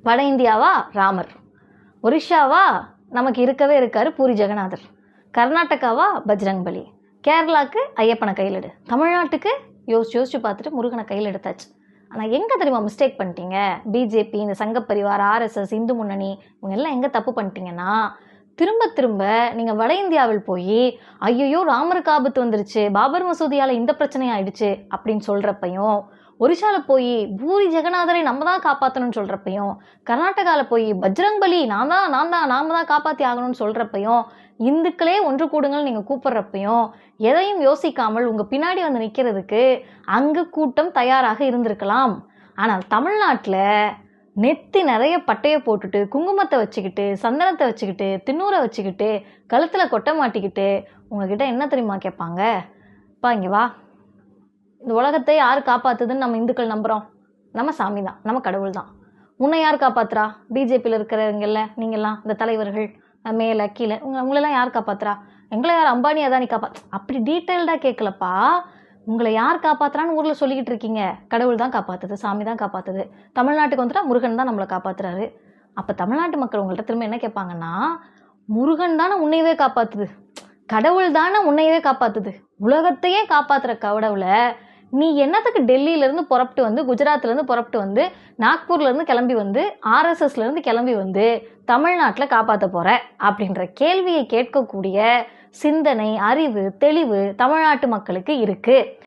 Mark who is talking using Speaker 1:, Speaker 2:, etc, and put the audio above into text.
Speaker 1: வட இந்தியாவா ராமர், ஒரிஷாவா நமக்கு இருக்கவே இருக்காரு பூரி ஜெகநாதர், கர்நாடகாவா பஜ்ரங்பலி, கேரளாவுக்கு ஐயப்பனை கையில் எடு, தமிழ்நாட்டுக்கு யோசிச்சு பார்த்துட்டு முருகனை கையில் எடுத்தாச்சு. ஆனால் எங்கே தெரியுமா மிஸ்டேக் பண்ணிட்டீங்க? பிஜேபி, இந்த சங்கப்பரிவார், ஆர்எஸ்எஸ், இந்து முன்னணி, இவங்க எல்லாம் எங்கே தப்பு பண்ணிட்டீங்கன்னா, திரும்ப திரும்ப நீங்கள் வட இந்தியாவில் போய் ஐயோ ராமருக்கு ஆபத்து வந்துருச்சு, பாபர் மசூதியால் இந்த பிரச்சனை ஆயிடுச்சு அப்படின்னு சொல்கிறப்பையும், ஒரிஷாவில் போய் பூரி ஜெகநாதரை நம்ம தான் காப்பாற்றணும்னு சொல்கிறப்பையும், கர்நாடகாவில் போய் பஜ்ரங்பலி நாம தான் காப்பாற்றி ஆகணும்னு சொல்கிறப்பையும், இந்துக்களே ஒன்று கூடுங்கள் நீங்கள் கூப்பிட்றப்பையும் எதையும் யோசிக்காமல் உங்கள் பின்னாடி வந்து நிற்கிறதுக்கு அங்கு கூட்டம் தயாராக இருந்திருக்கலாம். ஆனால் தமிழ்நாட்டில் நெத்தி நிறைய பட்டையை போட்டுட்டு, குங்குமத்தை வச்சுக்கிட்டு, சந்தனத்தை வச்சுக்கிட்டு, தின்னூரை வச்சுக்கிட்டு, கழுத்தில் கொட்டை மாட்டிக்கிட்டு உங்ககிட்ட என்ன தெரியுமா கேட்பாங்க? பா இங்கே வா, இந்த உலகத்தை யார் காப்பாற்றுதுன்னு நம்ம இந்துக்கள் நம்புகிறோம்? நம்ம சாமி தான், நம்ம கடவுள் தான். உன்னை யார் காப்பாற்றுறா? பிஜேபியில் இருக்கிறவங்கல்ல நீங்கள்லாம், இந்த தலைவர்கள் மேலே கீழே உங்களெல்லாம் யார் காப்பாற்றுறா? எங்களை யார் அம்பானி அதானி அப்படி டீட்டெயில்டாக கேட்கலப்பா. உங்களை யார் காப்பாற்றுறான்னு ஊரில் சொல்லிக்கிட்டு இருக்கீங்க. கடவுள் தான் காப்பாற்றுது, சாமி தான் காப்பாற்றுது. தமிழ்நாட்டுக்கு வந்துட்டா முருகன் தான் நம்மளை காப்பாற்றுறாரு. அப்போ தமிழ்நாட்டு மக்கள் உங்கள்கிட்ட திரும்ப என்ன கேட்பாங்கன்னா, முருகன் தானே உன்னையவே காப்பாற்றுது, கடவுள் தானே உன்னையவே காப்பாற்றுது, உலகத்தையே காப்பாற்றுற கடவுளை நீ என்னத்துக்கு டெல்லியிலேருந்து புறப்பட்டு வந்து, குஜராத்லேருந்து புறப்பட்டு வந்து, நாக்பூர்லேருந்து கிளம்பி வந்து, ஆர்எஸ்எஸ்லேருந்து கிளம்பி வந்து தமிழ்நாட்டில் காப்பாற்ற போகிற அப்படின்ற கேள்வியை கேட்கக்கூடிய சிந்தனை, அறிவு, தெளிவு தமிழ்நாட்டு மக்களுக்கு இருக்குது.